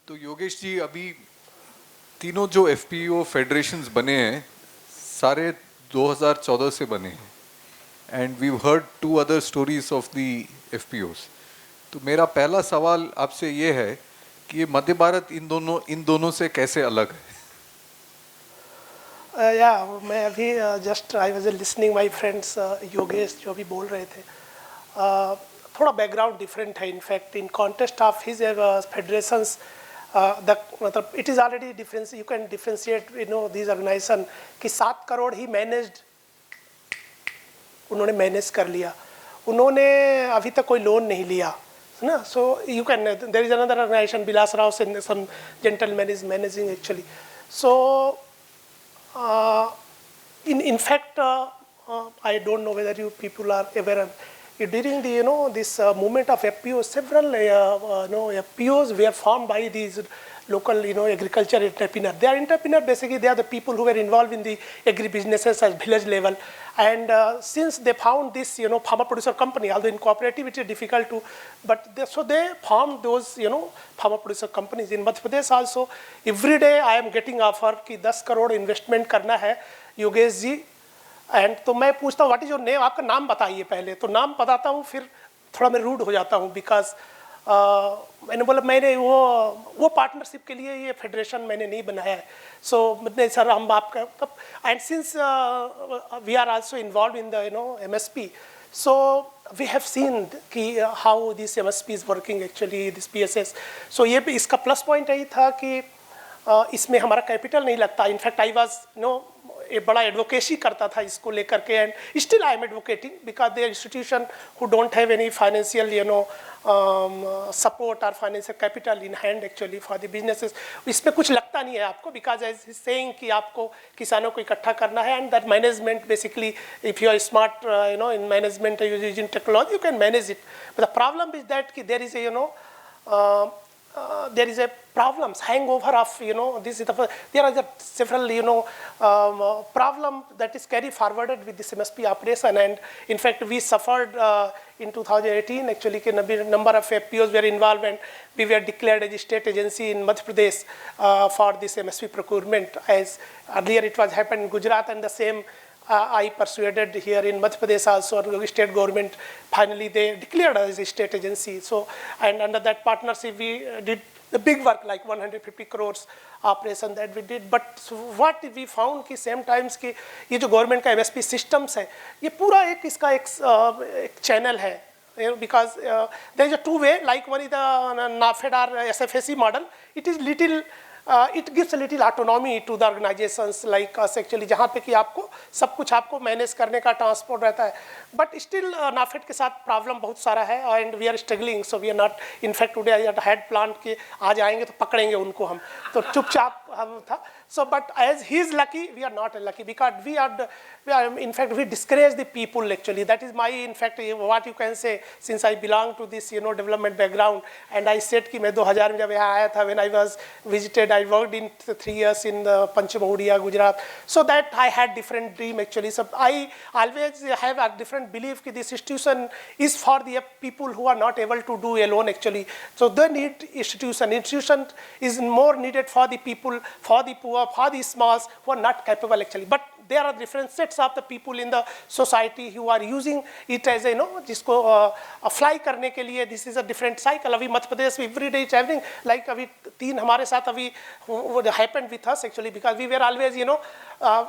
तो योगेश जी, अभी तीनों जो एफपीओ फेडरेशंस बने हैं सारे 2014 से बने हैं and we heard two other stories of the FPOs. तो मेरा पहला सवाल आपसे ये है कि ये मध्य भारत इन दोनों से कैसे अलग है? या मैं अभी just I was listening my friends Yogesh जो भी बोल रहे थे, थोड़ा बैकग्राउंड डिफरेंट है। In fact in context of his federations the मतलब it is already difference, you can differentiate this organisation कि 7 करोड़ ही उन्होंने मैनेज कर लिया। उन्होंने अभी तक कोई लोन नहीं लिया ना। So you can, there is another organisation Vilas Rao some gentleman is managing actually. So in fact, I don't know whether you people are aware of during the this movement of FPOs, several FPOs were formed by these local agriculture entrepreneurs. They are entrepreneurs, basically they are the people who were involved in the agri businesses at village level. And since they found this farmer producer company, although in cooperative it is difficult to, but so they formed those farmer producer companies. In Madhya Pradesh also, every day I am getting offer कि 10 crore investment करना है Yogesh ji. And तो मैं पूछता हूँ what is your name, आपका नाम बताइए पहले। तो नाम बताता हूँ, फिर थोड़ा मैं रूड हो जाता हूँ बिकॉज मैंने बोला मैंने वो पार्टनरशिप के लिए ये फेडरेशन मैंने नहीं बनाया है। सो नहीं सर, हम आपका and since we are also involve in the MSP, so we have seen कि how this MSP is working actually, this PSS। So ये भी इसका प्लस पॉइंट यही था कि इसमें हमारा कैपिटल नहीं लगता। इनफैक्ट आई वाज एक बड़ा एडवोकेसी करता था इसको लेकर के, and still I am advocating because they institution who don't have any financial support और financial capital in hand actually for the businesses. इसमें कुछ लगता नहीं है आपको बिकॉज एज ही सेइंग कि आपको किसानों को इकट्ठा करना है, and that management basically if you are smart in management using technology you can manage it. But the problem is that कि there is there is a problems hangover of this is there are several problem that is carried forwarded with this MSP operation. And in fact we suffered in 2018 actually number of FPOs were involved, and we were declared as a state agency in Madhya Pradesh for this MSP procurement, as earlier it was happened in Gujarat, and the same I persuaded here in Madhya Pradesh also, state government, finally they declared us as a state agency. So, and under that partnership we did the big work like 150 crores operation that we did. But so what we found कि same times कि ये जो government का MSP systems है, ये पूरा एक इसका एक channel है, because there is a two way, like one is the NAFED or SFSC model. It is little it gives a little autonomy to the organizations like us actually, जहाँ पे कि आपको सब कुछ आपको मैनेज करने का ट्रांसपोर्ट रहता है। बट स्टिल नाफेड के साथ प्रॉब्लम बहुत सारा है, and we are struggling. So we are not, in fact today I had plan कि आज आएंगे तो पकड़ेंगे उनको हम, तो चुपचाप हम था। So but as he is lucky, we are not lucky because we are in fact we discourage the people actually. That is my, in fact, what you can say, since I belong to this development background, and I said कि मैं 2000 में जब यहाँ आया था, when I was visited, I worked in 3 years in Panchamahudia, Gujarat. So that I had different dream actually. So I always have a different belief that this institution is for the people who are not able to do alone actually. So they need institution. Institution is more needed for the people, for the poor, for the smalls who are not capable actually. But there are different sets of the people in the society who are using it as a जिसको fly करने के लिए. This is a different cycle. अभी मध्य प्रदेश में every day traveling, like अभी 3 हमारे साथ अभी happened with us actually, because we were always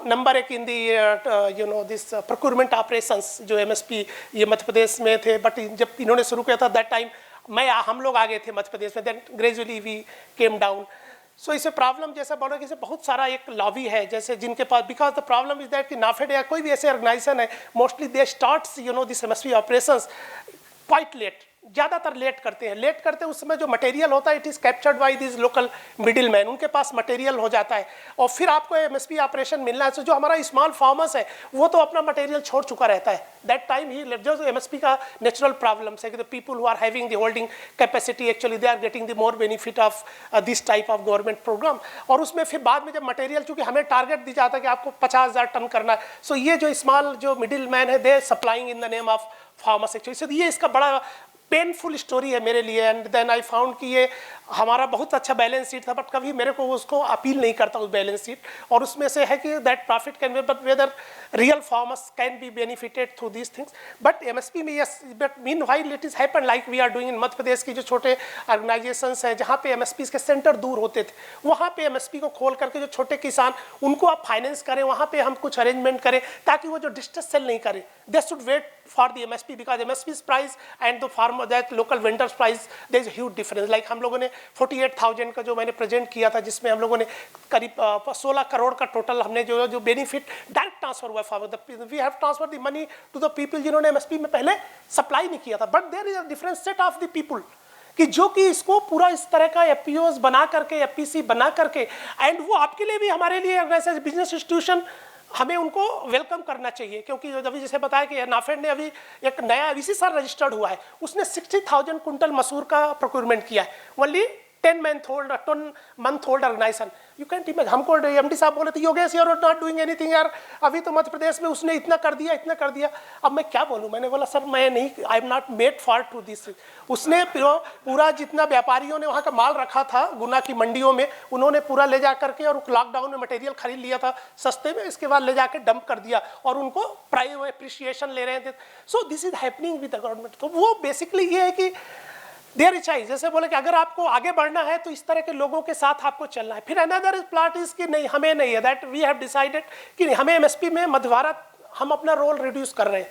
number 1 in the this procurement operations जो MSP ये मध्य प्रदेश में थे. But जब इन्होंने शुरू किया था that time हम लोग आगे थे मध्य प्रदेश में, then gradually we came down. सो इसे प्रॉब्लम जैसा बोलो कि इसे बहुत सारा एक लॉबी है जैसे जिनके पास, because the problem is that कि नाफेड या कोई भी ऐसे ऑर्गेनाइजेशन है, mostly they starts this MSP operations quite late, ज़्यादातर लेट करते हैं उस समय जो मटेरियल होता है it is captured by this local middle man, उनके पास मटेरियल हो जाता है और फिर आपको MSP ऑपरेशन मिलना है. तो जो हमारा स्मॉल फार्मर्स है वो तो अपना मटेरियल छोड़ चुका रहता है. दैट टाइम ही जो MSP का नेचुरल प्रॉब्लम्स है कि the people who are having the holding capacity actually they are getting the more benefit of this type of government programme. और उसमें फिर बाद में जब मटेरियल, चूँकि हमें टारगेट दी जाता है कि आपको 50,000 टन करना है, सो ये जो स्मॉल जो मिडिल मैन है they supplying in the name of farmers actually. So ये इसका बड़ा पेनफुल स्टोरी है मेरे लिए। एंड देन आई फाउंड कि ये हमारा बहुत अच्छा बैलेंस शीट था, बट कभी मेरे को उसको अपील नहीं करता उस बैलेंस शीट, और उसमें से है कि that profit can be, but whether real farmers can be benefited through these things. But MSP में yes, but meanwhile it is happen like we are doing in Madhya Pradesh की जो छोटे ऑर्गेनाइजेशंस हैं जहाँ पे एमएसपी के सेंटर दूर होते थे, वहाँ पे एमएसपी को खोल करके जो छोटे किसान उनको आप फाइनेंस करें, वहाँ पे हम कुछ अरेंजमेंट करें ताकि वो जो डिस्ट्रेस सेल नहीं करें, they should wait for the MSP because MSP price and the farmer that local vendors price there is huge difference. Like हम लोगों ने 48,000 का जो मैंने प्रेजेंट किया था, जिसमें हम लोगों ने करीब 16 करोड़ का टोटल हमने जो बेनिफिट डायरेक्ट ट्रांसफर हुआ farmer, we have transfer the money to the people जिन्होंने एमएसपी में पहले सप्लाई नहीं किया था। But there is a different set of the people कि जो कि इसको पूरा इस तरह का एफपीओज बना करके, एफपीसी बना करके, एंड वो आपके लिए भी हमारे लिए एज बिजनेस इंस्टीट्यूशन हमें उनको वेलकम करना चाहिए। क्योंकि अभी जैसे बताया कि नाफेड ने अभी एक नया इसी साल रजिस्टर्ड हुआ है, उसने 60,000 कुंटल मसूर का प्रोक्योरमेंट किया है, only 10 month old organisation. You can imagine, हमको एमडी साहब बोले थे योगेश यार नॉट डूइंग एनीथिंग यार, अभी तो मध्य प्रदेश में उसने इतना कर दिया, इतना कर दिया। अब मैं क्या बोलूँ, मैंने बोला सर मैं नहीं, I am not made for to this. उसने पूरा जितना व्यापारियों ने वहाँ का माल रखा था गुना की मंडियों में, उन्होंने पूरा ले जा करके और लॉकडाउन में मटेरियल खरीद लिया था सस्ते में, इसके बाद ले जाके डंप कर दिया और उनको प्राइस एप्रिसिएशन ले रहे थे। So this is happening with the government. तो वो बेसिकली ये है कि देयर इज चाइज, जैसे बोले कि अगर आपको आगे बढ़ना है तो इस तरह के लोगों के साथ आपको चलना है। फिर अनदर प्लाट इज कि नहीं, हमें नहीं है, दैट वी हैव डिसाइडेड कि नहीं, हमें एमएसपी में मध्य भारत हम अपना रोल रिड्यूस कर रहे हैं,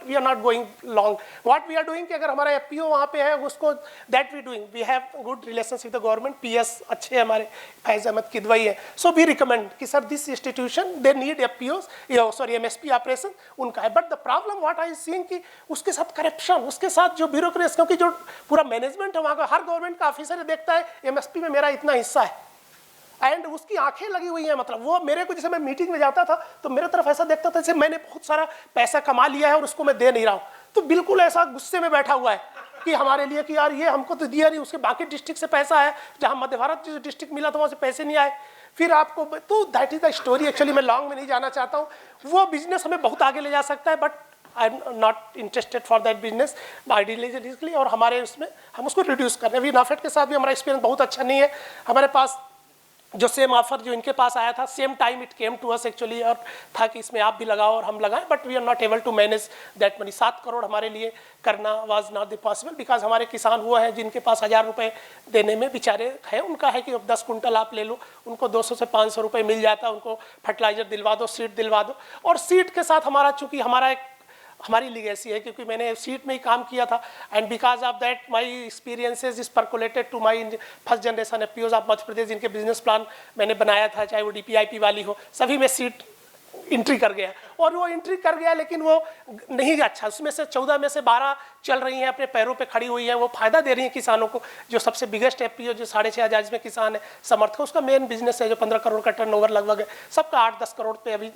we are not going long. What we are doing कि अगर हमारा एफपीओ वहाँ पे है उसको that we doing, we have good relations with the government, PS अच्छे हमारे फैज अहमद किदवई है। सो वी रिकमेंड कि sir this institution they need FPOs, sorry MSP operation उनका है। But the problem what I seeing कि उसके साथ करप्शन, उसके साथ जो ब्यूरोक्रेसी, क्योंकि जो पूरा मैनेजमेंट है वहाँ का, हर गवर्नमेंट का ऑफिसर देखता है एमएसपी में मेरा इतना हिस्सा है, एंड उसकी आंखें लगी हुई हैं। मतलब वो मेरे को, जैसे मैं मीटिंग में जाता था तो मेरे तरफ ऐसा देखता था जैसे मैंने बहुत सारा पैसा कमा लिया है और उसको मैं दे नहीं रहा हूँ, तो बिल्कुल ऐसा गुस्से में बैठा हुआ है कि हमारे लिए कि यार ये हमको तो दिया नहीं, उसके बाकी डिस्ट्रिक्ट से पैसा है, जहाँ मध्य भारत जो डिस्ट्रिक्ट मिला था वहाँ से पैसे नहीं आए। फिर आपको, तो that is the story. Actually मैं लॉन्ग में नहीं जाना चाहता हूँ, वो बिजनेस हमें बहुत आगे ले जा सकता है, but I am not interested for that business idealistically, और हमारे उसमें हम उसको रिड्यूस कर रहे हैं। अभी नाफेड के साथ भी हमारा एक्सपीरियंस बहुत अच्छा नहीं है। हमारे पास जो सेम ऑफर जो इनके पास आया था, same time it came to us actually, और था कि इसमें आप भी लगाओ और हम लगाएं, but we are not able to manage that money. 7 crore हमारे लिए करना was not the possible, because हमारे किसान वो हैं जिनके पास 1000 रुपये देने में बेचारे हैं। उनका है कि अब 10 कुंटल आप ले लो, उनको 200 से 500 रुपये मिल जाता है, उनको फर्टिलाइजर दिलवा दो, सीड दिलवा दो। और सीड के साथ हमारा, चूँकि हमारी लीगेसी है, क्योंकि मैंने सीट में ही काम किया था, and because of that my experiences is percolated to my first generation FPOs of Madhya Pradesh, जिनके बिजनेस प्लान मैंने बनाया था, चाहे वो डीपीआईपी वाली हो, सभी में सीट एंट्री कर गया। और वो एंट्री कर गया लेकिन वो नहीं अच्छा, उसमें से 14 में से 12 चल रही हैं, अपने पैरों पे खड़ी हुई हैं, वो फायदा दे रही हैं किसानों को। जो सबसे बिगेस्ट एफपीओ जो 6,500 में किसान है समर्थक, उसका मेन बिजनेस है जो 15 करोड़ का टर्नओवर लगभग है, सबका 8-10 करोड़ पे अभी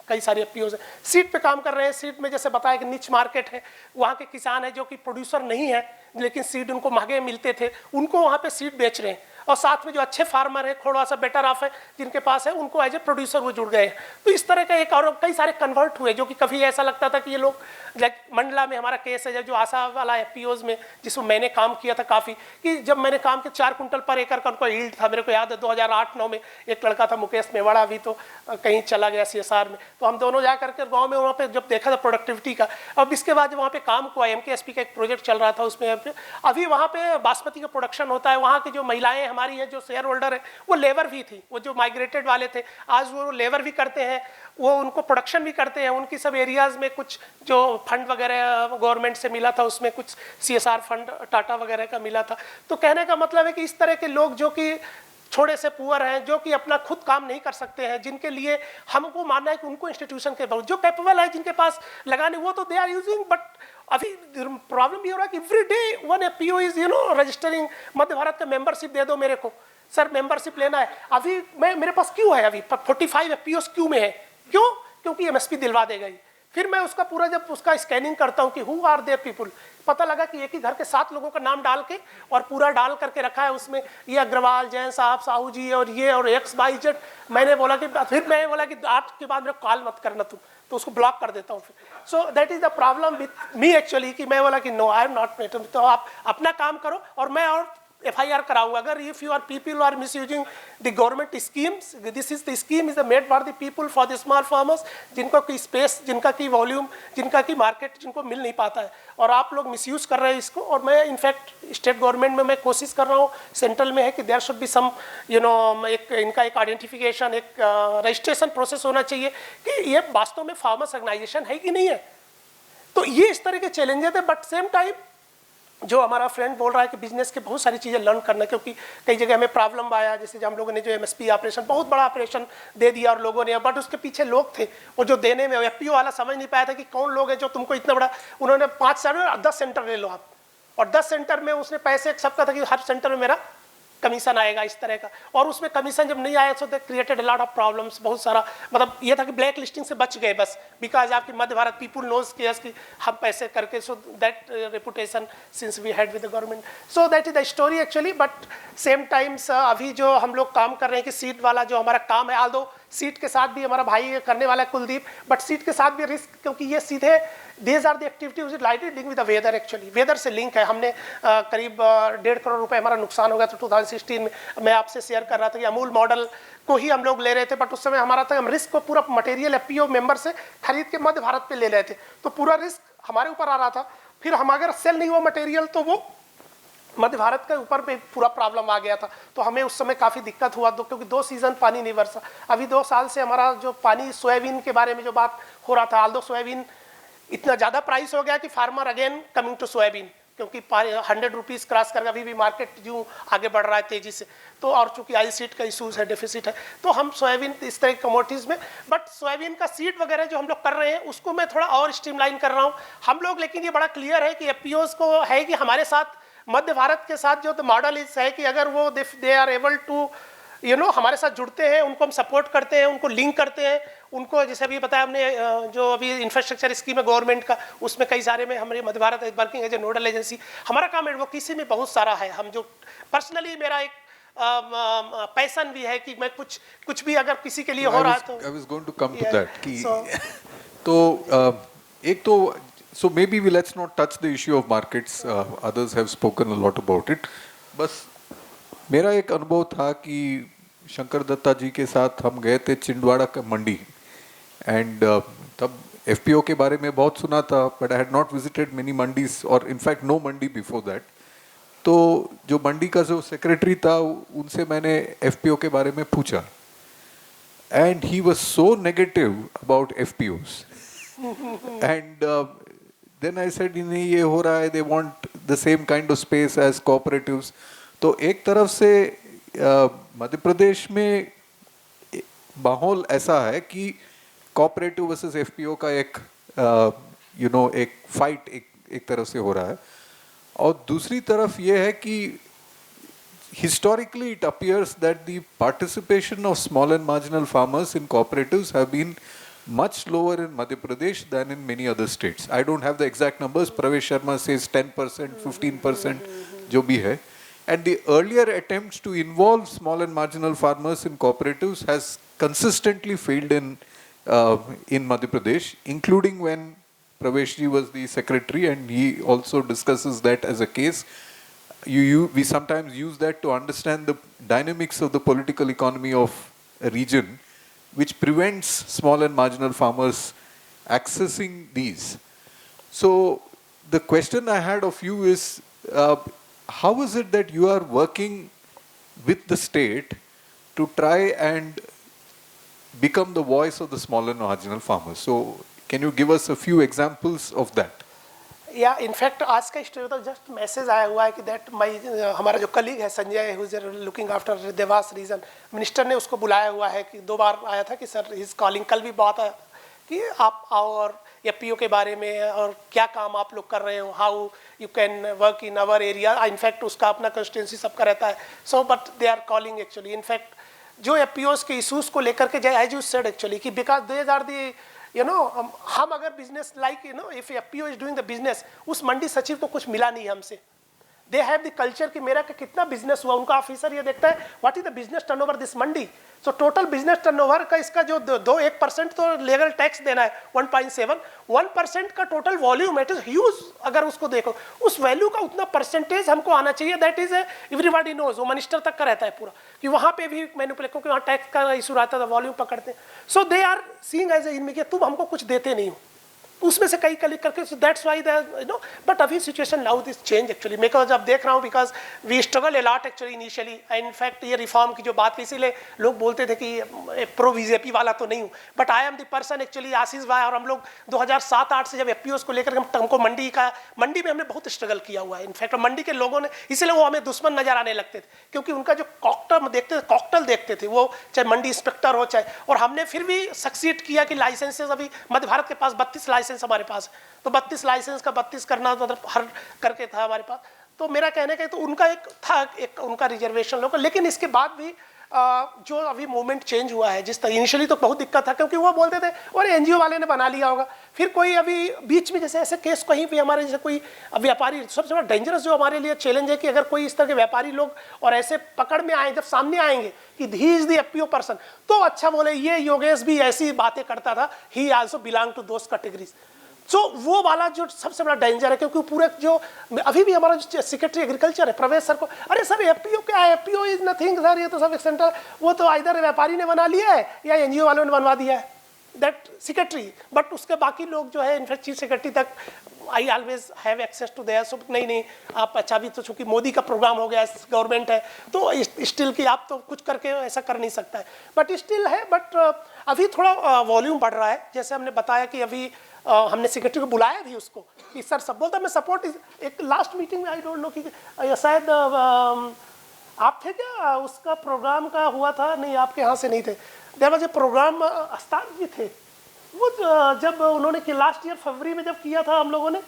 कई सारे एफपीओ है सीट पे काम कर रहे हैं। सीट में जैसे बताया कि निच मार्केट है, वहाँ के किसान है जो कि प्रोड्यूसर नहीं है लेकिन सीड उनको महंगे मिलते थे, उनको वहाँ पे सीड बेच रहे हैं। और साथ में जो अच्छे फार्मर है, थोड़ा सा बेटर ऑफ है जिनके पास है, उनको एज ए प्रोड्यूसर वो जुड़ गए हैं। तो इस तरह का एक, और कई सारे कन्वर्ट हुए, जो कि कभी ऐसा लगता था कि ये लोग, लाइक मंडला में हमारा केस है जो आशा वाला एफपीओज में, जिसमें मैंने काम किया था काफ़ी, कि जब मैंने काम किया 4 कुंटल पर एकड़ का उनको यील्ड था। मेरे को याद है 2008-9 में एक लड़का था मुकेश मेवाड़ा, अभी तो कहीं चला गया CSR में, तो हम दोनों जा करके गाँव में वहाँ पर जब देखा था प्रोडक्टिविटी का। अब इसके बाद वहाँ पर काम हुआ, MKSP का एक प्रोजेक्ट चल रहा था, उसमें अभी वहाँ पे बासमती का प्रोडक्शन होता है। वहाँ की जो महिलाएं हमारी है, जो शेयर होल्डर है, वो लेबर भी थी, वो जो माइग्रेटेड वाले थे, आज वो लेबर भी करते हैं, वो उनको प्रोडक्शन भी करते हैं। उनकी सब एरियाज़ में कुछ जो फंड वगैरह गवर्नमेंट से मिला था, उसमें कुछ CSR फंड टाटा वगैरह का मिला था। तो कहने का मतलब है कि इस तरह के लोग जो कि छोटे से पुअर हैं, जो कि अपना खुद काम नहीं कर सकते हैं, जिनके लिए हमको मानना है कि उनको इंस्टीट्यूशन के बहुत जो कैपेबल है, जिनके पास लगाने, वो तो दे आर यूजिंग। बट अभी प्रॉब्लम ये हो रहा है कि every day one FPO is registering, Madhya Bharat का मेंबरशिप दे दो मेरे को, सर मेंबरशिप लेना है। अभी मेरे पास क्यों है, अभी 45 एफपीओस क्यों में है, क्यों? क्योंकि एमएसपी दिलवा देगा ही। फिर मैं उसका पूरा जब उसका स्कैनिंग करता हूँ कि हु आर देयर पीपल, पता लगा कि एक ही घर के 7 लोगों का नाम डाल के और पूरा डाल करके रखा है उसमें, ये अग्रवाल, जैन साहब, साहू जी और ये और XYZ। मैंने बोला कि फिर मैं बोला कि 8 के बाद मेरे कॉल मत करना तुम, तो उसको ब्लॉक कर देता हूँ फिर। सो that is the problem with me actually, कि मैं बोला कि नो आई एम नॉट, तो आप अपना काम करो और मैं और FIR कराऊंगा। अगर if you are people are misusing the government schemes, this is the scheme is made for the people, for the small farmers, जिनको की स्पेस, जिनका की वॉल्यूम, जिनका की मार्केट जिनको मिल नहीं पाता है, और आप लोग मिसयूज कर रहे हैं इसको। और मैं इनफैक्ट स्टेट गवर्नमेंट में मैं कोशिश कर रहा हूँ, सेंट्रल में है कि देयर शुड बी सम एक इनका एक आइडेंटिफिकेशन, एक रजिस्ट्रेशन प्रोसेस होना चाहिए कि ये वास्तव में फार्मर्स ऑर्गेनाइजेशन है कि नहीं है। तो ये इस तरह के चैलेंजेस है, बट सेम टाइम जो हमारा फ्रेंड बोल रहा है कि बिजनेस के बहुत सारी चीज़ें लर्न करना, क्योंकि कई जगह हमें प्रॉब्लम आया, जैसे हम लोगों ने जो MSP ऑपरेशन, बहुत बड़ा ऑपरेशन दे दिया और लोगों ने, बट उसके पीछे लोग थे वो जो देने में, FPO वाला समझ नहीं पाया था कि कौन लोग है जो तुमको इतना बड़ा, उन्होंने 5 साल में 10 सेंटर ले लो आप, और 10 सेंटर में उसने पैसे सबका था कि हर सेंटर में मेरा कमीशन आएगा इस तरह का, और उसमें कमीशन जब नहीं आया तो they created a lot of problems, बहुत सारा, मतलब ये था कि ब्लैक लिस्टिंग से बच गए बस, बिकॉज आपकी मध्य भारत पीपुल नोज कि हम पैसे करके, so that reputation since we had with the government, so that is the story actually. But same times अभी जो हम लोग काम कर रहे हैं कि सीट वाला जो हमारा काम है, आल्दो सीट के साथ भी हमारा भाई करने वाला है कुलदीप, बट सीट के साथ भी रिस्क, क्योंकि ये सीधे these are the activities which lightly linked with the weather actually, weather से लिंक है। हमने करीब 1.5 करोड़ रुपए हमारा नुकसान हो गया था 2016 में। मैं आपसे शेयर कर रहा था कि अमूल मॉडल को ही हम लोग ले रहे थे, बट उस समय हमारा था, हम रिस्क को पूरा मटेरियल FPO मेंबर से खरीद के मध्य भारत पे ले रहे थे, तो पूरा रिस्क हमारे ऊपर आ रहा था। फिर हम अगर सेल नहीं हुआ मटेरियल तो वो मध्य भारत के ऊपर पे पूरा प्रॉब्लम आ गया था, तो हमें उस समय काफ़ी दिक्कत हुआ, क्योंकि 2 सीज़न पानी नहीं बरसा। अभी 2 साल से हमारा जो पानी, सोयाबीन के बारे में जो बात हो रहा था, आल्दो सोयाबीन इतना ज़्यादा प्राइस हो गया कि farmer again coming to soybean, क्योंकि 100 रुपीज़ क्रॉस करके अभी भी मार्केट जो आगे बढ़ रहा है तेज़ी से, तो और चूंकि आई सीड का इशूज़ है, डेफिसिट है, तो हम सोयाबीन इस तरह की कमोडिटीज़ में, बट सोयाबीन का सीड वगैरह जो हम लोग कर रहे हैं उसको मैं थोड़ा और स्ट्रीमलाइन कर रहा हूँ हम लोग। लेकिन ये बड़ा क्लियर है कि FPOs को है कि हमारे साथ, मध्य भारत के साथ जो मॉडल इस है कि अगर वो दे आर एबल टू हमारे साथ जुड़ते हैं, उनको हम सपोर्ट करते हैं, उनको लिंक करते हैं, उनको जैसे अभी बताया हमने जो अभी इंफ्रास्ट्रक्चर स्कीम है गवर्नमेंट का, उसमें कई सारे में हमारे Madhya Bharat working as a nodal agency. हमारा काम एडवोकेसी में बहुत सारा है। हम जो पर्सनली मेरा एक पैशन भी है कि मैं कुछ भी अगर किसी के लिए हो रहा है तो I was going to come to that कि तो एक तो so maybe let's not touch the issue of markets, others have spoken a lot about it। बस मेरा एक अनुभव था कि शंकर दत्ता जी के साथ हम गए थे छिंदवाड़ा का मंडी, एंड तब FPO के बारे में बहुत सुना था, but I had not visited many mandis, और in fact no mandi before that. तो जो मंडी का जो सेक्रेटरी था उनसे मैंने FPO के बारे में पूछा, and he was so negative about FPOs and then I said नहीं ये हो रहा है, they want the same kind of space as cooperatives. तो एक तरफ से मध्य प्रदेश में माहौल ऐसा है कि कोऑपरेटिव वर्सेस FPO का एक एक फाइट एक तरफ से हो रहा है, और दूसरी तरफ ये है कि historically it appears that the participation of small and marginal farmers in cooperatives have been much lower in Madhya Pradesh than in many other states. I don't have the exact numbers. Pravesh Sharma says 10%, 15% जो भी है. And the earlier attempts to involve small and marginal farmers in cooperatives has consistently failed in Madhya Pradesh, including when Pravesh ji was the secretary, and he also discusses that as a case. We sometimes use that to understand the dynamics of the political economy of a region, which prevents small and marginal farmers accessing these. So the question I had of you is, how is it that you are working with the state to try and become the voice of the small and marginal farmers? So can you give us a few examples of that? या in fact आज का story तो just message आया हुआ है कि that हमारा जो कलीग है Sanjay who is looking after Dewas region, minister ने उसको बुलाया हुआ है कि 2 बार आया था कि सर इज कॉलिंग। कल भी बात आया कि आप आओ और FPO के बारे में और क्या काम आप लोग कर रहे हो, how you can work in our area. In fact उसका अपना कंस्टिट्यूंसी सबका रहता है। So but they are calling actually in fact जो FPOs के इशूज़ को लेकर के एज यू सेड एक्चुअली कि बिकॉज देज आर दी हम अगर business like if FPO is doing the business, उस मंडी सचिव को कुछ मिला नहीं हमसे, दे हैव द कल्चर कि मेरा कितना बिजनेस हुआ, उनका ऑफिसर ये देखता है what is the business turnover this Mandi. So total business turnover का इसका जो 1% तो लीगल टैक्स देना है 1.7, 1% का total volume, it is huge. अगर उसको देखो उस वैल्यू का उतना परसेंटेज हमको आना चाहिए, दैट इज एवरीबॉडी नोज, वो मिनिस्टर तक का रहता है पूरा कि वहाँ पे भी मैनिपुलेट, क्योंकि वहाँ टैक्स का इशू रहता था, वॉल्यूम पकड़ते हैं। So they are seeing as a इनमें कि तुम हमको कुछ देते नहीं हो, उसमें से कई कलेक्ट करके, so that's why you know. But अभी situation now this change actually, मैं जब देख रहा हूँ because we struggle a lot actually initially. In fact ये रिफॉर्म की जो बात थी, इसीलिए लोग बोलते थे कि प्रो बीजेपी वाला तो नहीं हूँ, but I am the person actually, Ashish भाई और हम लोग 2007-8 से जब एफपीओ को लेकर हमको मंडी में हमने बहुत स्ट्रगल किया हुआ है। इनफैक्ट मंडी के लोगों ने, इसलिए वो हमें दुश्मन नजर आने लगते थे, क्योंकि उनका जो कॉकटेल देखते थे, वो चाहे मंडी इंस्पेक्टर हो चाहे, और हमने फिर भी सक्सीड किया कि लाइसेंसेज, अभी मध्य भारत के पास 32 लाइसेंस हमारे पास, तो 32 लाइसेंस का 32 करना मतलब हर करके था हमारे पास। तो मेरा कहने का तो उनका एक उनका रिजर्वेशन लोग, लेकिन इसके बाद भी जो अभी मूवमेंट चेंज हुआ है, जिस तरह इनिशियली तो बहुत दिक्कत था, क्योंकि वो बोलते थे और एनजीओ वाले ने बना लिया होगा। फिर कोई अभी बीच में जैसे ऐसे केस कहीं भी हमारे जैसे कोई व्यापारी, सबसे बड़ा डेंजरस जो हमारे लिए चैलेंज है कि अगर कोई इस तरह के व्यापारी लोग और ऐसे पकड़ में आए, जब सामने आएंगे कि he is the FPO person, तो अच्छा बोले ये योगेश भी ऐसी बातें करता था, he also belong to those categories. So वो वाला जो सबसे बड़ा डेंजर है, क्योंकि पूरे जो अभी भी हमारा जो सेक्रेटरी एग्रीकल्चर है प्रवेश सर को, अरे सर एफपीओ क्या है, एफपीओ इज नथिंग सर, ये तो सब एक सेंटर, वो तो इधर व्यापारी ने बना लिया है या एनजीओ वालों ने बनवा दिया है, दैट सेक्रेटरी। बट उसके बाकी लोग जो है, इनफैक्ट चीफ सेक्रेटरी तक I always have access to there. सो नहीं आप अच्छा, भी तो चूंकि मोदी का प्रोग्राम हो गया, गवर्नमेंट है, तो स्टिल की आप तो कुछ करके ऐसा कर नहीं सकता है, बट स्टिल है। बट अभी थोड़ा वॉल्यूम बढ़ रहा है, जैसे हमने बताया कि अभी हमने सेक्रेटरी को बुलाया भी उसको कि सर सब बोलता मैं सपोर्ट। एक लास्ट मीटिंग में आई डोंट नो कि शायद आप थे क्या, उसका प्रोग्राम का हुआ था, नहीं आपके यहाँ से नहीं थे, देयर वाज ए प्रोग्राम, अस्ताद जी थे वो, जब उन्होंने कि लास्ट ईयर फरवरी में जब किया था हम लोगों ने,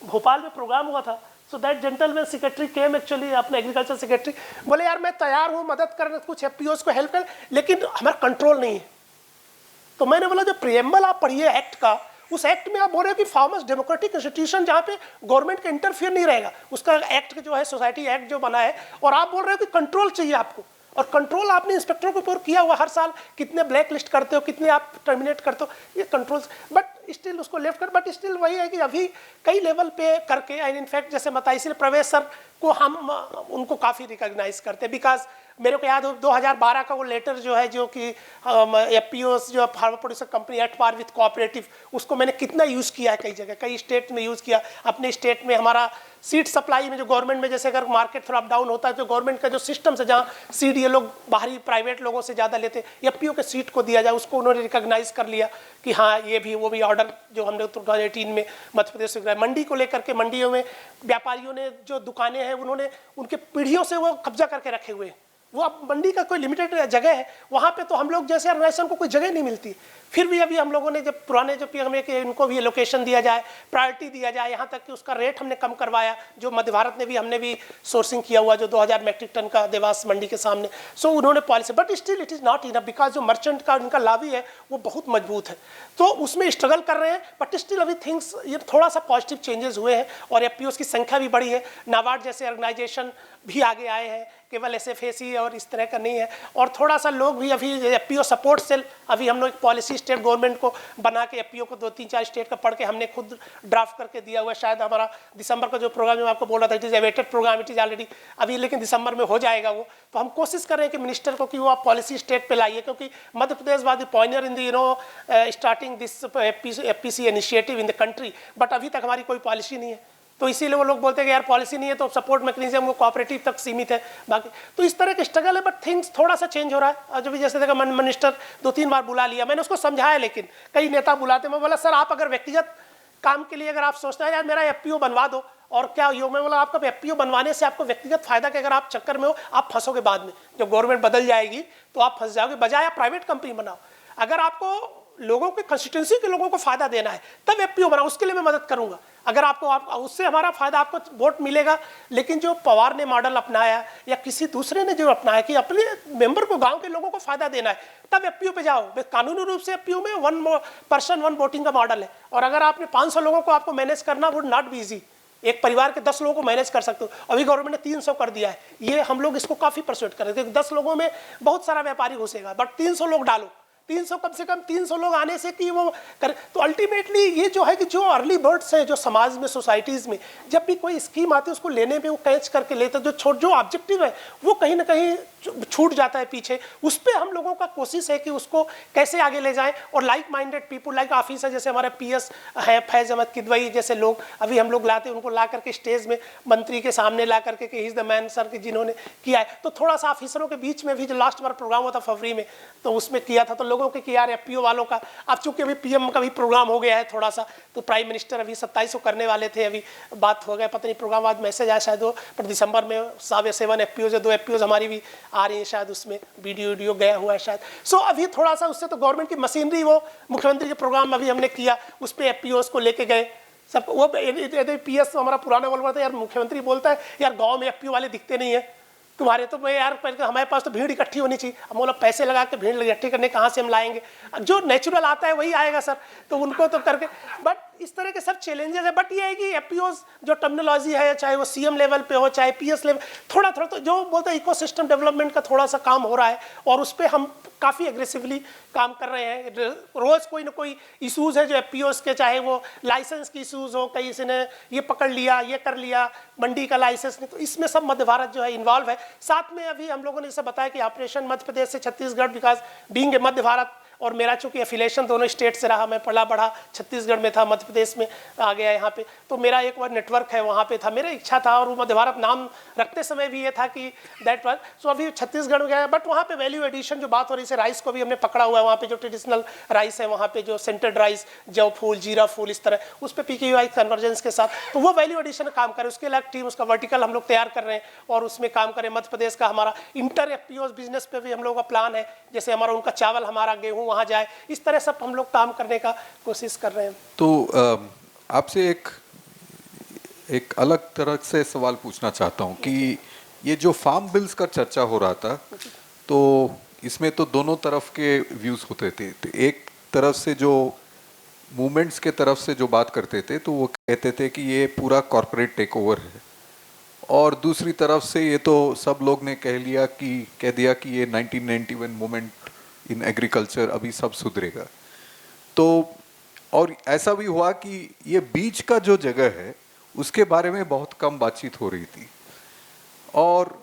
भोपाल में प्रोग्राम हुआ था। So that gentleman secretary came actually, अपने एग्रीकल्चर सेक्रेटरी बोले यार मैं तैयार हूँ मदद करने, कुछ एफपीओस को हेल्प कर, लेकिन हमारा कंट्रोल नहीं है। तो मैंने बोला जो प्रियम्बल आप पढ़िए एक्ट का, उस एक्ट में आप बोल रहे हो कि फार्मर्स डेमोक्रेटिक इंस्टीट्यूशन, जहाँ पे गवर्नमेंट का इंटरफियर नहीं रहेगा, उसका एक्ट जो है सोसाइटी एक्ट जो बना है, और आप बोल रहे हो कि कंट्रोल चाहिए आपको, और कंट्रोल आपने इंस्पेक्टरों के ऊपर किया हुआ, हर साल कितने ब्लैक लिस्ट करते हो, कितने आप टर्मिनेट करते हो, ये कंट्रोल। बट स्टिल उसको लेफ्ट कर, बट स्टिल वही है कि अभी कई लेवल पे करके, एंड इनफैक्ट जैसे बताया, इसलिए प्रवेश सर को हम उनको काफ़ी रिकॉग्नाइज करते हैं, बिकॉज मेरे को याद हो 2012 का वो लेटर जो है, जो कि एफपीओस जो farmer producer company at par with cooperative, उसको मैंने कितना यूज़ किया है, कई जगह कई स्टेट में यूज़ किया। अपने स्टेट में हमारा सीड सप्लाई में जो गवर्नमेंट में, जैसे अगर मार्केट थोड़ा अप डाउन होता है, तो गवर्नमेंट का जो सिस्टम है, जहाँ सीड ये लोग बाहरी प्राइवेट लोगों से ज़्यादा लेते, एफपीओ के सीड को दिया जाए, उसको उन्होंने रिकॉग्नाइज कर लिया कि हाँ ये भी वो भी ऑर्डर जो हमने 2018 में मध्य प्रदेश में मंडी को लेकर के, मंडियों में व्यापारियों ने जो दुकानें हैं, उन्होंने उनके पीढ़ियों से वो कब्जा करके रखे हुए, वो अब मंडी का कोई लिमिटेड जगह है, वहाँ पे तो हम लोग जैसे ऑर्गेनाइजेशन को कोई जगह नहीं मिलती। फिर भी अभी हम लोगों ने जब पुराने जो पीएम के, इनको भी लोकेशन दिया जाए, प्रायोरिटी दिया जाए, यहाँ तक कि उसका रेट हमने कम करवाया, जो मध्य भारत ने भी, हमने भी सोर्सिंग किया हुआ, जो 2000 मैट्रिक टन का देवास मंडी के सामने। सो उन्होंने policy, but still it is not enough, because जो मर्चेंट का उनका लाभी है वो बहुत मजबूत है, तो उसमें स्ट्रगल कर रहे हैं। बट स्टिल अभी थिंग्स, ये थोड़ा सा पॉजिटिव चेंजेस हुए हैं, और एफपीओस की संख्या भी बढ़ी है, नाबार्ड जैसे ऑर्गेनाइजेशन भी आगे आए हैं, केवल एसएफएसी और इस तरह का नहीं है, और थोड़ा सा लोग भी अभी एफपीओ सपोर्ट सेल, अभी हम लोग एक पॉलिसी स्टेट गवर्नमेंट को बना के एफपीओ को 2-3-4 स्टेट का पढ़ के हमने खुद ड्राफ्ट करके दिया हुआ है। शायद हमारा दिसंबर का जो प्रोग्राम मैं आपको बोल रहा था, it is awaited programme, it is already अभी, लेकिन दिसंबर में हो जाएगा वो। तो हम कोशिश कर रहे हैं कि मिनिस्टर को कि वो आप पॉलिसी स्टेट पे लाइए, क्योंकि Madhya Pradesh was the pioneer in the starting this FPC initiative in the country, but अभी तक हमारी कोई पॉलिसी नहीं है। तो इसीलिए वो लोग बोलते हैं कि यार पॉलिसी नहीं है, तो सपोर्ट मैकेनिज्म वो कोऑपरेटिव तक सीमित है, बाकी तो इस तरह के स्ट्रगल है। बट थिंग्स थोड़ा सा चेंज हो रहा है। जो भी जैसे देखा मिनिस्टर 2-3 बार बुला लिया, मैंने उसको समझाया, लेकिन कई नेता बुलाते, मैं बोला सर आप अगर व्यक्तिगत काम के लिए अगर आप सोचते हैं यार मेरा एफपीओ बनवा दो, और क्या योग, मैं बोला आपका एफपीओ बनवाने से आपको व्यक्तिगत फायदा के अगर आप चक्कर में हो, आप फंसोगे बाद में, जब गवर्नमेंट बदल जाएगी तो आप फंस जाओगे, बजाय आप प्राइवेट कंपनी बनाओ। अगर आपको लोगों के कंस्टिट्यूंसी के लोगों को फायदा देना है तब एफपीओ बनाओ, उसके लिए मैं मदद करूंगा। अगर आपको उससे हमारा फायदा, आपको वोट मिलेगा। लेकिन जो पवार ने मॉडल अपनाया या किसी दूसरे ने जो अपनाया कि अपने मेंबर को, गांव के लोगों को फायदा देना है, तब एफपीओ पे जाओ। कानूनी रूप से एफपीओ में 1 पर्सन 1 वोटिंग का मॉडल है, और अगर आपने 500 लोगों को आपको मैनेज करना, वुड नॉट बी इजी। एक परिवार के 10 लोगों को मैनेज कर सकते हो। अभी गवर्नमेंट ने 300 कर दिया है, ये हम लोग इसको काफ़ी परसुएट कर रहे थे। 10 लोगों में बहुत सारा व्यापारी घुसेगा, बट 300 लोग डालो, 300 कम से कम 300 लोग आने से कि वो कर, तो अल्टीमेटली ये जो है कि जो अर्ली बर्ड्स हैं जो समाज में, सोसाइटीज़ में, जब भी कोई स्कीम आती है उसको लेने में वो कैच करके लेते हैं, जो ऑब्जेक्टिव है वो कहीं ना कहीं छूट जाता है पीछे। उस पर हम लोगों का कोशिश है कि उसको कैसे आगे ले जाएं, और like minded people, like officer जैसे हमारे PS हैं फैज़ अहमद किदवई जैसे लोग अभी हम लोग लाते हैं, उनको ला करके स्टेज में मंत्री के सामने ला करके कि he is the man sir, कि जिन्होंने किया है। तो थोड़ा सा ऑफिसरों के बीच में भी जो लास्ट बार प्रोग्राम हुआ था फरवरी में, तो उसमें किया था, तो लोगों के कि यार FPO वालों का, अब चूंकि अभी PM का भी प्रोग्राम हो गया है थोड़ा सा, तो प्राइम मिनिस्टर अभी 27 को करने वाले थे, अभी बात हो गया, पता नहीं प्रोग्राम बाद मैसेज आया शायद वो, पर दिसंबर में 7 FPOs है, 2 FPOs हमारी भी आ रही है शायद, उसमें वीडियो गया हुआ है शायद। सो अभी थोड़ा सा उससे तो गवर्नमेंट की मशीनरी, वो मुख्यमंत्री के प्रोग्राम में अभी हमने किया, उस पर FPOs को लेके गए सब। वो PS हमारा पुराना बोल रहा था यार, मुख्यमंत्री बोलता है यार गाँव में FPO वाले दिखते नहीं है तुम्हारे, तो मैं यार हमारे पास तो भीड़ इकट्ठी होनी चाहिए। हम बोला पैसे लगा के भीड़ इकट्ठी करने कहाँ से हम लाएंगे, जो नेचुरल आता है वही आएगा सर, तो उनको तो करके। बट इस तरह के सब चैलेंजेस है, बट ये है कि FPOs जो टर्मिनोलॉजी है, चाहे वो CM लेवल पे हो चाहे PS लेवल, थोड़ा थोड़ा तो जो बोलते हैं इकोसिस्टम डेवलपमेंट का थोड़ा सा काम हो रहा है, और उस पर हम काफ़ी एग्रेसिवली काम कर रहे हैं। रोज़ कोई ना कोई इशूज़ है जो FPOs के, चाहे वो लाइसेंस की इशूज़ हो, कहीं किसी ने ये पकड़ लिया, ये कर लिया, मंडी का लाइसेंस नहीं, तो इसमें सब मध्य भारत जो है इन्वॉल्व है। साथ में अभी हम लोगों ने जैसे बताया कि ऑपरेशन मध्य प्रदेश से छत्तीसगढ़, बिकॉज बीइंग ए मध्य भारत, और मेरा चूंकि एफिलेशन दोनों स्टेट से रहा, मैं पला बढ़ा छत्तीसगढ़ में था, मध्य प्रदेश में आ गया यहाँ पे, तो मेरा एक बार नेटवर्क है वहाँ पे था, मेरा इच्छा था, और वो मध्य भारत नाम रखते समय भी ये था कि दैट वाज, सो अभी छत्तीसगढ़ में गया। बट वहाँ पे वैल्यू एडिशन जो बात हो रही है, राइस को भी हमने पकड़ा हुआ है, वहाँ पे जो ट्रेडिशनल राइस है, वहाँ पे जो सेंटेड राइस, जव फूल, जीरा फूल, इस तरह उस पर PKI कन्वर्जेंस के साथ, तो वो वैल्यू एडिशन काम करे, उसके लिए टीम, उसका वर्टिकल हम लोग तैयार कर रहे हैं, और उसमें काम करें। मध्य प्रदेश का हमारा इंटर FPOs बिजनेस पे भी हम लोगों का प्लान है, जैसे हमारा उनका चावल, हमारा गेहूँ वहाँ जाए, इस तरह सब हम लोग काम करने का कोशिश कर रहे हैं। तो आपसे एक अलग तरह से सवाल पूछना चाहता हूँ कि ये जो फार्म बिल्स का चर्चा हो रहा था, तो इसमें तो दोनों तरफ के व्यूज होते थे। तो एक तरफ से जो मूवमेंट्स के तरफ से जो बात करते थे, तो वो कहते थे कि ये पूरा कॉरपोरेट टेक ओवर है, और दूसरी तरफ से ये तो सब लोग ने कह दिया कि ये 1991 मूवमेंट इन एग्रीकल्चर, अभी सब सुधरेगा। तो और ऐसा भी हुआ कि ये बीच का जो जगह है उसके बारे में बहुत कम बातचीत हो रही थी, और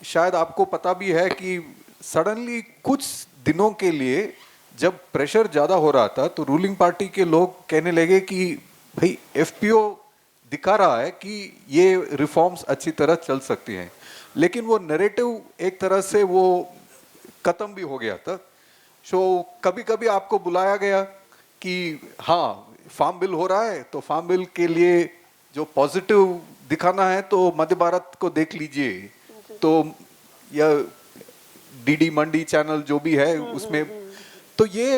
शायद आपको पता भी है कि सडनली कुछ दिनों के लिए जब प्रेशर ज़्यादा हो रहा था, तो रूलिंग पार्टी के लोग कहने लगे कि भाई FPO दिखा रहा है कि ये रिफॉर्म्स अच्छी तरह चल सकती हैं, लेकिन वो नैरेटिव एक तरह से वो खत्म भी हो गया था। सो कभी कभी आपको बुलाया गया कि हाँ फार्म बिल हो रहा है, तो फार्म बिल के लिए जो पॉजिटिव दिखाना है तो मध्य भारत को देख लीजिए, तो या DD मंडी चैनल जो भी है उसमें। तो ये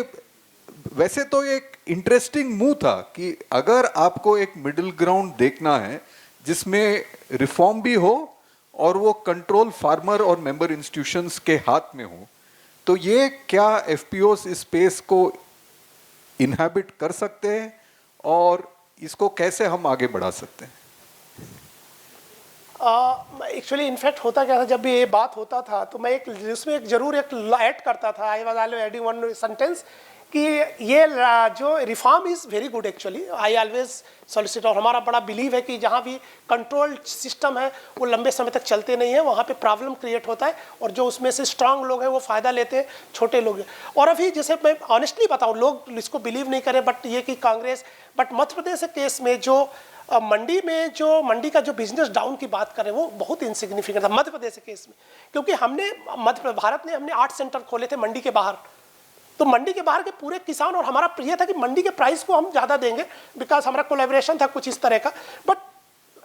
वैसे तो एक इंटरेस्टिंग मूव था कि अगर आपको एक मिडिल ग्राउंड देखना है जिसमें रिफॉर्म भी हो और वो कंट्रोल फार्मर और मेंबर इंस्टीट्यूशंस के हाथ में हो, तो ये क्या FPOs इस स्पेस को इनहैबिट कर सकते हैं, और इसको कैसे हम आगे बढ़ा सकते हैं? एक्चुअली इनफैक्ट होता क्या था, जब भी ये बात होता था तो मैं इसमें जरूर एक ऐड करता था, I was adding one sentence कि ये जो reform is very good actually, I always solicit, और हमारा बड़ा बिलीव है कि जहाँ भी कंट्रोल सिस्टम है वो लंबे समय तक चलते नहीं है, वहाँ पे प्रॉब्लम क्रिएट होता है, और जो उसमें से स्ट्रांग लोग हैं वो फ़ायदा लेते हैं, छोटे लोग हैं। और अभी जैसे मैं ऑनेस्टली बताऊँ, लोग इसको बिलीव नहीं करें, बट ये कि कांग्रेस, बट मध्य प्रदेश के केस में जो मंडी का जो बिजनेस डाउन की बात करें वो बहुत इनसिग्निफिकेंट था मध्य प्रदेश के केस में, क्योंकि भारत ने हमने 8 सेंटर खोले थे मंडी के बाहर, तो मंडी के बाहर के पूरे किसान, और हमारा प्रिय था कि मंडी के प्राइस को हम ज़्यादा देंगे, बिकॉज हमारा कोलैबोरेशन था कुछ इस तरह का। बट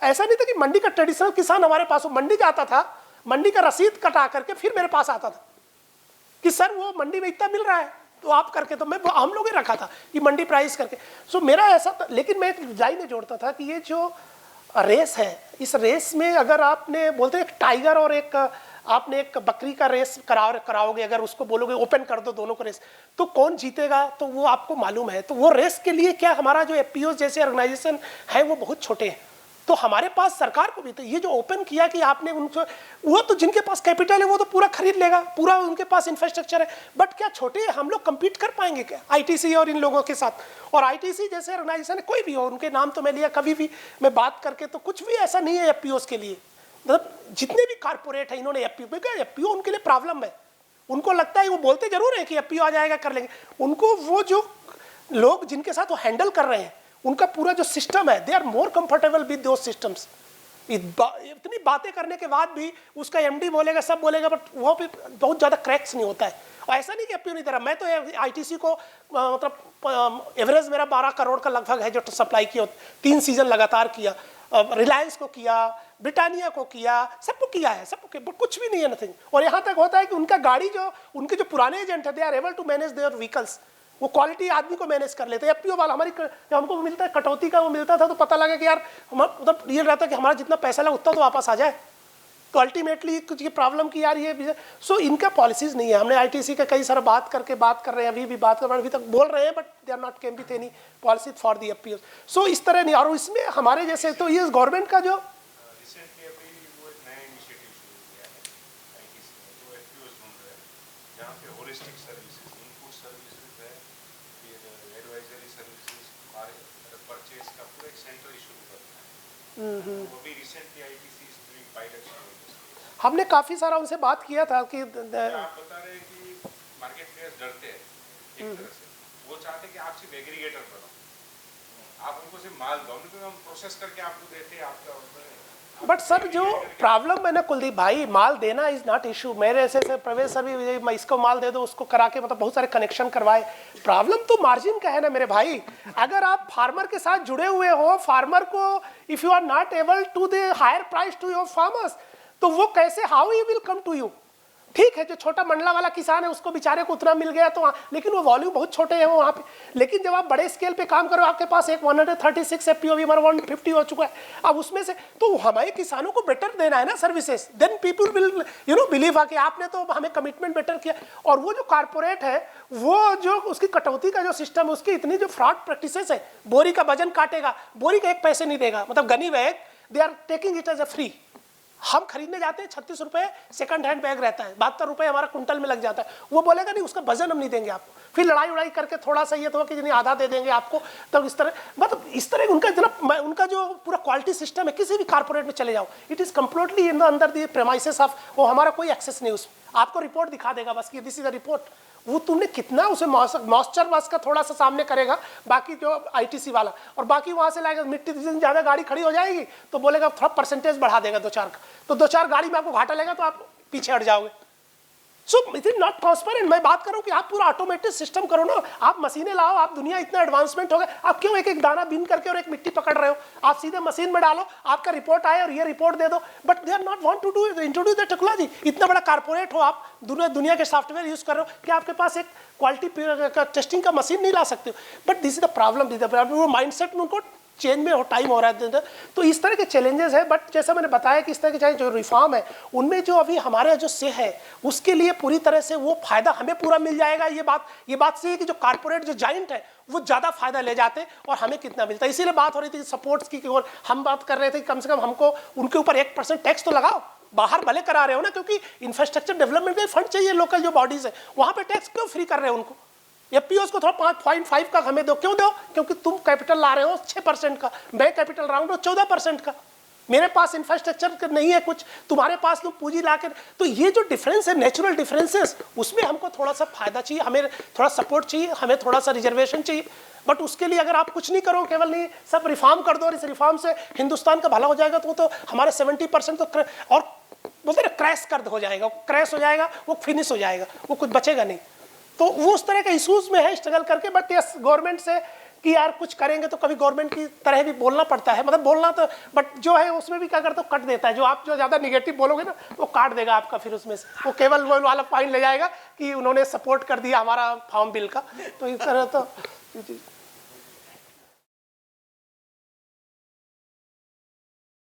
ऐसा नहीं था कि मंडी का ट्रेडिशनल किसान हमारे पास, मंडी जाता था, मंडी का रसीद कटा करके फिर मेरे पास आता था कि सर वो मंडी में इतना मिल रहा है तो आप करके, तो मैं हम लोग ही रखा था कि मंडी प्राइस करके। सो मेरा ऐसा था, लेकिन मैं एक लाइन जोड़ता था कि ये जो रेस है, इस रेस में अगर आपने बोलते एक टाइगर और एक आपने एक बकरी का रेस कराओगे, अगर उसको बोलोगे ओपन कर दो दोनों को रेस, तो कौन जीतेगा तो वो आपको मालूम है। तो वो रेस के लिए क्या हमारा जो FPOs जैसे ऑर्गेनाइजेशन है वो बहुत छोटे हैं, तो हमारे पास सरकार को भी तो ये जो ओपन किया कि आपने उनको, वो तो जिनके पास कैपिटल है वो तो पूरा खरीद लेगा, पूरा उनके पास इंफ्रास्ट्रक्चर है, बट क्या छोटे हम लोग compete कर पाएंगे क्या आईटीसी और इन लोगों के साथ? और आईटीसी जैसे ऑर्गेनाइजेशन कोई भी हो, उनके नाम तो मैं लिया कभी भी मैं बात करके, तो कुछ भी ऐसा नहीं है एफपीओस के लिए, मतलब जितने भी कारपोरेट है इन्होंने एफपीओ उनके लिए प्रॉब्लम है। उनको लगता है, वो बोलते जरूर है कि एफपीओ आ जाएगा कर लेंगे, उनको वो जो लोग जिनके साथ वो हैंडल कर रहे हैं उनका पूरा जो सिस्टम है, they are more comfortable with those systems. इतनी बातें करने के बाद भी उसका एमडी बोलेगा, सब बोलेगा, बट वो भी बहुत ज़्यादा क्रैक्स नहीं होता है। और ऐसा नहीं कि एफपीओ नहीं दे रहा, मैं तो आईटीसी को मतलब एवरेज मेरा 12 करोड़ का लगभग है जो सप्लाई किया, 3 सीजन लगातार किया, रिलायंस को किया, ब्रिटानिया को किया, सबको किया है, सबको, कुछ भी नहीं है, नथिंग। और यहाँ तक होता है कि उनका गाड़ी जो उनके जो पुराने एजेंट है, they are able to manage their vehicles, वो क्वालिटी आदमी को मैनेज कर लेते हैं। एफपीओ वाला हमारी जब हमको मिलता है कटौती का वो मिलता था, तो पता लगा कि यार मतलब ये रहता कि हमारा जितना पैसा लगा उतना तो वापस आ जाए, तो अल्टीमेटली कुछ ये प्रॉब्लम की यार ये सो इनका पॉलिसीज नहीं है। हमने आईटीसी का कई सारा बात कर रहे हैं, अभी भी बात कर रहे हैं, अभी तक बोल रहे हैं, but they are not came with any policy for the FPO. So इस तरह नहीं, और इसमें हमारे जैसे तो ये गवर्नमेंट का जो रिसेंटली अभी वो एक नया इनिशिएटिव शुरू किया है आईटीसी में, जो एफपीओस ढूंढ रहे हैं, जहाँ पे होलिस्टिक सर्विसेज, इनपुट सर्विसेज है, फिर एडवाइजरी सर्विसेज, परचेज का पूरा एक सेंटर शुरू करना है। वो भी recently ITC is doing pilot. हमने काफ़ी सारा उनसे बात किया था कि आप बता रहे हैं कि मार्केट प्लेयर्स डरते हैं एक तरह से, वो चाहते हैं कि आप सिर्फ एग्रीगेटर बनो, आप उनको सिर्फ माल दो, उनको हम प्रोसेस करके आपको देते हैं आपका। बट सर जो प्रॉब्लम है ना कुलदीप भाई, माल देना इज नॉट इशू। मेरे ऐसे प्रवेश सर भी, मैं इसको माल दे दो, उसको करा के मतलब बहुत सारे कनेक्शन करवाए। प्रॉब्लम तो मार्जिन का है ना मेरे भाई। अगर आप फार्मर के साथ जुड़े हुए हो, फार्मर को if you are not able to the higher price to your farmers, तो वो कैसे, how he will come to you? ठीक है, जो छोटा मंडला वाला किसान है उसको बेचारे को उतना मिल गया, तो लेकिन वो वॉल्यूम बहुत छोटे हैं वहाँ पे। लेकिन जब आप बड़े स्केल पे काम करो, आपके पास एक 136 एफपीओ भी हमारा 150 हो चुका है, अब उसमें से तो हमारे किसानों को बेटर देना है ना services, then people will believe कि आपने तो हमें कमिटमेंट बेटर किया। और वो जो कारपोरेट है, वो जो उसकी कटौती का जो सिस्टम है, उसकी इतनी जो फ्रॉड प्रैक्टिसेस है, बोरी का वजन काटेगा, बोरी का 1 पैसे नहीं देगा, मतलब gunny bag they are taking it as a free. हम खरीदने जाते हैं 36 रुपए सेकंड हैंड बैग रहता है, 72 रुपए हमारा कुंटल में लग जाता है। वो बोलेगा नहीं, उसका वजन हम नहीं देंगे आपको, फिर लड़ाई उड़ाई करके थोड़ा सा ये तो कि नहीं आधा दे देंगे आपको, तब इस तरह मतलब इस तरह उनका जो पूरा क्वालिटी सिस्टम है, किसी भी कारपोरेट में चले जाओ, it is completely in the under the premises of, वो हमारा कोई एक्सेस नहीं उसमें। आपको रिपोर्ट दिखा देगा बस कि दिस इज द रिपोर्ट, वो तुमने कितना उसे मॉइस्चर बस का थोड़ा सा सामने करेगा, बाकी जो आईटीसी वाला, और बाकी वहां से लाएगा मिट्टी, जिस दिन ज्यादा गाड़ी खड़ी हो जाएगी तो बोलेगा थोड़ा परसेंटेज बढ़ा देगा 2-4 का, तो 2-4 गाड़ी में आपको घाटा लेगा तो आप पीछे हट जाओगे। So it is not transparent. मैं बात करूं कि आप पूरा ऑटोमेटेड सिस्टम करो ना, आप मशीनें लाओ, आप दुनिया इतना एडवांसमेंट हो गया, आप क्यों एक एक दाना बीन करके और एक मिट्टी पकड़ रहे हो? आप सीधे मशीन में डालो, आपका रिपोर्ट आए और ये रिपोर्ट दे दो, but they are not want to do introduce the technology. इतना बड़ा कारपोरेट हो आप, दुनिया के सॉफ्टवेयर यूज कर रहे हो, कि आपके पास एक क्वालिटी टेस्टिंग का मशीन नहीं ला सकते हो? But this is the problem, वो माइंडसेट में उनको चेंज में हो टाइम हो रहा है। तो इस तरह के चैलेंजेस है, बट जैसा मैंने बताया कि इस तरह के चाहे जो रिफॉर्म है, उनमें जो अभी हमारे जो से है, उसके लिए पूरी तरह से वो फायदा हमें पूरा मिल जाएगा। ये बात सही है कि जो कारपोरेट जो जाइंट है वो ज़्यादा फायदा ले जाते और हमें कितना मिलता है। इसीलिए बात हो रही थी सपोर्ट्स की, और हम बात कर रहे थे कि कम से कम हमको उनके ऊपर 1% टैक्स तो लगाओ। बाहर भले करा रहे हो ना, क्योंकि इंफ्रास्ट्रक्चर डेवलपमेंट के फंड चाहिए, लोकल जो बॉडीज है वहाँ पे टैक्स क्यों फ्री कर रहे हो उनको? एफपीओस को थोड़ा 5.5 का हमें दो, क्यों दो? क्योंकि तुम कैपिटल ला रहे हो 6% का, मैं कैपिटल ला रहा हूं 14% का, मेरे पास इंफ्रास्ट्रक्चर नहीं है कुछ, तुम्हारे पास तुम पूंजी ला के। तो ये जो डिफरेंस है, नेचुरल डिफरेंसेस, उसमें हमको थोड़ा सा फायदा चाहिए, हमें थोड़ा सपोर्ट चाहिए, हमें थोड़ा सा रिजर्वेशन चाहिए। बट उसके लिए अगर आप कुछ नहीं करो, केवल नहीं सब रिफॉर्म कर दो और इस रिफॉर्म से हिंदुस्तान का भला हो जाएगा, तो हमारे 70% तो और बोलते ना क्रैश कर हो जाएगा, क्रैश हो जाएगा, वो फिनिश हो जाएगा, वो कुछ बचेगा नहीं। तो वो उस तरह के इश्यूज में है स्ट्रगल करके। बट यस, गवर्नमेंट से कि यार कुछ करेंगे, तो कभी गवर्नमेंट की तरह भी बोलना पड़ता है, मतलब बोलना तो, बट जो है उसमें भी क्या करता है, कट देता है। जो आप जो ज़्यादा निगेटिव बोलोगे ना, वो काट देगा आपका, फिर उसमें से वो केवल वो वाला पॉइंट ले जाएगा कि उन्होंने सपोर्ट कर दिया हमारा फार्म बिल का। तो इस तरह तो